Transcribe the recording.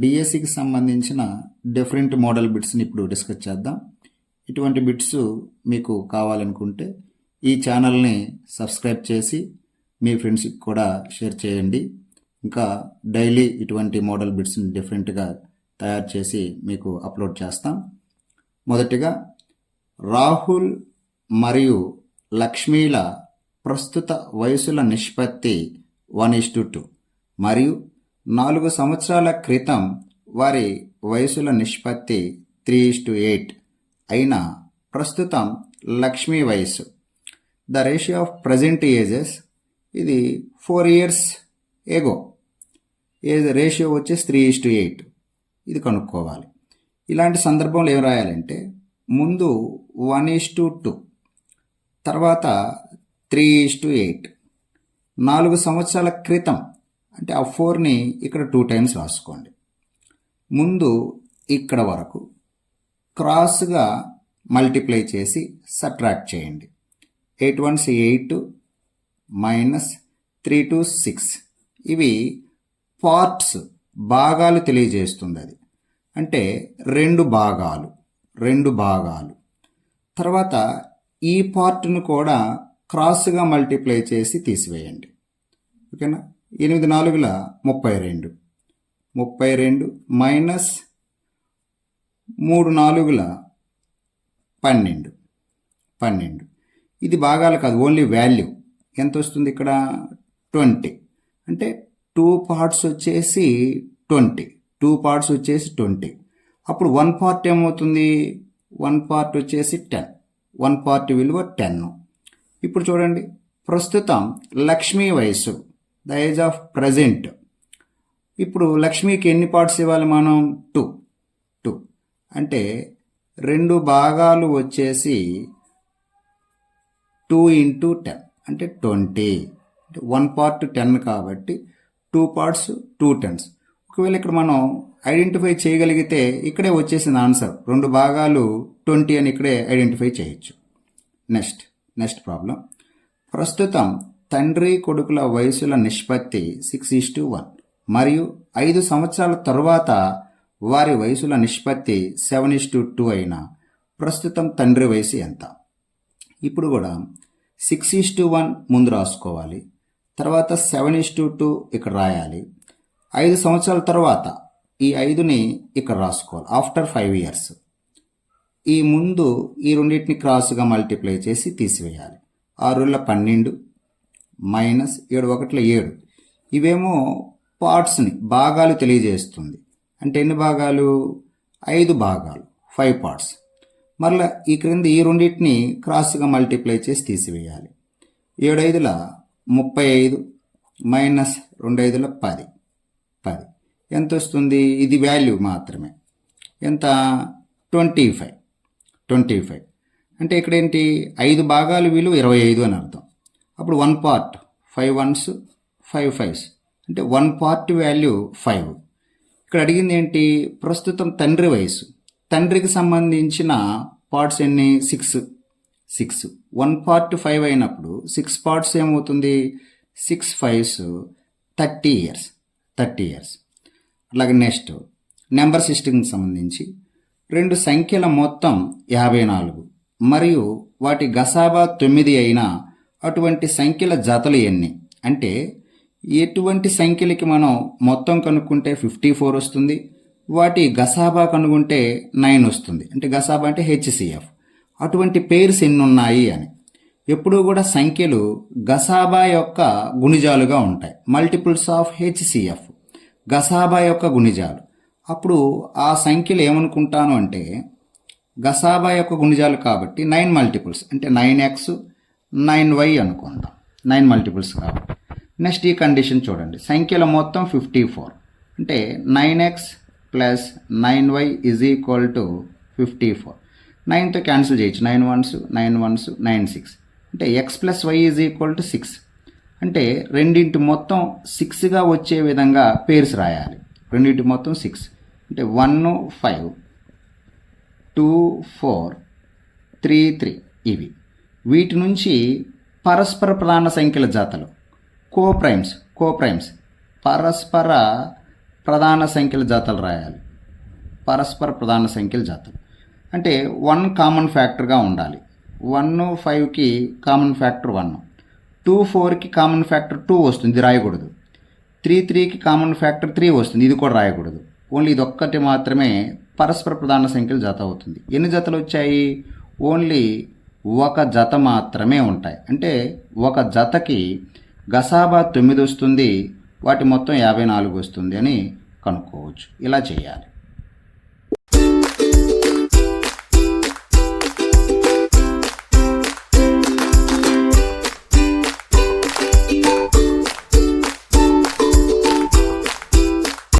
డిఎస్సికి సంబంధించిన different model బిట్స్ని ఇప్పుడు డిస్కస్ చేద్దాం. ఇటువంటి బిట్స్ మీకు కావాలనుకుంటే ఈ ఛానల్ని సబ్స్క్రైబ్ చేసి మీ ఫ్రెండ్స్కి కూడా షేర్ చేయండి. ఇంకా డైలీ ఇటువంటి మోడల్ బిట్స్ని డిఫరెంట్గా తయారు చేసి మీకు అప్లోడ్ చేస్తాం. మొదటిగా రాహుల్ మరియు లక్ష్మీల ప్రస్తుత వయసుల నిష్పత్తి 1:2 మరియు 4 సంవత్సరాల క్రితం వారి వయసుల నిష్పత్తి 3:8 అయిన ప్రస్తుతం లక్ష్మీ వయసు the ratio of present ages ఇది 4 years ఎగో ఏజ్ రేషియో వచ్చేసి 3:8 ఇది కనుక్కోవాలి. ఇలాంటి సందర్భంలో ఏం రాయాలంటే ముందు 1:2 తర్వాత 3:8 4 సంవత్సరాల క్రితం అంటే ఆ 4ని ఇక్కడ 2 times రాసుకోండి. ముందు ఇక్కడ వరకు క్రాస్గా మల్టిప్లై చేసి సబ్ట్రాక్ట్ చేయండి. 8 ones 8 మైనస్ 3 to 6 ఇవి పార్ట్స్ భాగాలు తెలియజేస్తుంది. అది అంటే రెండు భాగాలు. తర్వాత ఈ పార్ట్ను కూడా క్రాస్గా మల్టిప్లై చేసి తీసివేయండి. ఓకేనా? 8 4 32 మైనస్ 3 4 12 ఇది భాగాలు కాదు, ఓన్లీ వాల్యూ ఎంత వస్తుంది ఇక్కడ 20 అంటే 2 parts వచ్చేసి 20 అప్పుడు 1 part ఏమవుతుంది 1 part వచ్చేసి 10 1 part విలువ 10. ఇప్పుడు చూడండి ప్రస్తుతం లక్ష్మీ వయసు ద ఏజ్ ఆఫ్ ప్రజెంట్. ఇప్పుడు లక్ష్మికి ఎన్ని పార్ట్స్ ఇవ్వాలి మనం 2 అంటే 2 భాగాలు వచ్చేసి 2 into 10 అంటే 20 అంటే 1 part 10 కాబట్టి 2 parts 2 10s. ఒకవేళ ఇక్కడ మనం ఐడెంటిఫై చేయగలిగితే ఇక్కడే వచ్చేసింది ఆన్సర్. 2 భాగాలు 20 అని ఇక్కడే ఐడెంటిఫై చేయొచ్చు. Next problem. ప్రస్తుతం తండ్రి కొడుకుల వయసుల నిష్పత్తి 6:1 మరియు 5 సంవత్సరాల తరువాత వారి వయసుల నిష్పత్తి 7:2 అయిన ప్రస్తుతం తండ్రి వయసు ఎంత? ఇప్పుడు కూడా 6:1 ముందు రాసుకోవాలి, తర్వాత 7:2 ఇక్కడ రాయాలి. 5 సంవత్సరాల తర్వాత ఈ 5ని ఇక్కడ రాసుకోవాలి ఆఫ్టర్ 5 years. ఈ ముందు ఈ రెండింటిని క్రాస్గా మల్టిప్లై చేసి తీసివేయాలి. 6 12 మైనస్ 7 1 7 ఇవేమో పార్ట్స్ని భాగాలు తెలియజేస్తుంది. అంటే ఎన్ని భాగాలు 5 భాగాలు 5 parts. మరలా ఈ క్రింద ఈ రెండింటిని క్రాస్గా మల్టిప్లై చేసి తీసివేయాలి. 7 5 35 మైనస్ 2 5 10 ఎంత వస్తుంది? ఇది వాల్యూ మాత్రమే. ఎంత? 25 అంటే ఇక్కడ ఏంటి 5 భాగాలు విలువ 25 అని అర్థం. అప్పుడు 1 part 5 ones 5 5s అంటే 1 part వాల్యూ 5. ఇక్కడ అడిగింది ఏంటి? ప్రస్తుతం తండ్రి వయసు. తండ్రికి సంబంధించిన పార్ట్స్ ఎన్ని? 6 1 part 5 అయినప్పుడు 6 parts ఏమవుతుంది? 6 5s 30 years. అలాగే నెక్స్ట్ నెంబర్ సిస్టమ్కి సంబంధించి 2 సంఖ్యల మొత్తం 54 మరియు వాటి గసాబా 9 అయినా అటువంటి సంఖ్యల జతలు ఎన్ని? అంటే ఎటువంటి సంఖ్యలకి మనం మొత్తం కనుక్కుంటే 54 వస్తుంది, వాటి గసాబా కనుక్కుంటే 9 వస్తుంది. అంటే గసాబా అంటే HCF. అటువంటి పేర్స్ ఎన్ని ఉన్నాయి అని. ఎప్పుడూ కూడా సంఖ్యలు గసాబా యొక్క గుణిజాలుగా ఉంటాయి. మల్టిపుల్స్ ఆఫ్ HCF గసాబా యొక్క గుణిజాలు. అప్పుడు ఆ సంఖ్యలు ఏమనుకుంటాను అంటే గసాబా యొక్క గుణిజాలు కాబట్టి 9 multiples అంటే 9x 9y అనుకుందాం. 9 multiples కాబట్టి. నెక్స్ట్ ఈ కండిషన్ చూడండి. సంఖ్యల మొత్తం 54 అంటే 9x plus 9y is equal to 54. 9తో క్యాన్సిల్ చేయొచ్చు. 9 1s 9 1s 9 6 అంటే x plus y is equal to 6 అంటే రెండింటి మొత్తం 6గా వచ్చే విధంగా పేర్స్ రాయాలి. రెండింటి మొత్తం 6 అంటే 1 5 2 4 3 3 ఇవి. వీటి నుంచి పరస్పర ప్రధాన సంఖ్యల జాతలు కోప్రైమ్స్ పరస్పర ప్రధాన సంఖ్యల జతలు రాయాలి. పరస్పర ప్రధాన సంఖ్యల జతలు అంటే 1 కామన్ ఫ్యాక్టర్గా ఉండాలి. 1 5కి కామన్ ఫ్యాక్టర్ 1, 2 4కి కామన్ ఫ్యాక్టర్ 2 వస్తుంది, ఇది రాయకూడదు. 3 3కి కామన్ ఫ్యాక్టర్ 3 వస్తుంది, ఇది కూడా రాయకూడదు. ఓన్లీ ఇది ఒక్కటి మాత్రమే పరస్పర ప్రధాన సంఖ్యల జత అవుతుంది. ఎన్ని జతలు వచ్చాయి? ఓన్లీ ఒక జత మాత్రమే ఉంటాయి. అంటే ఒక జతకి గసాబా 9 వస్తుంది, వాటి మొత్తం 54 వస్తుంది అని కనుక్కోవచ్చు. ఇలా చేయాలి.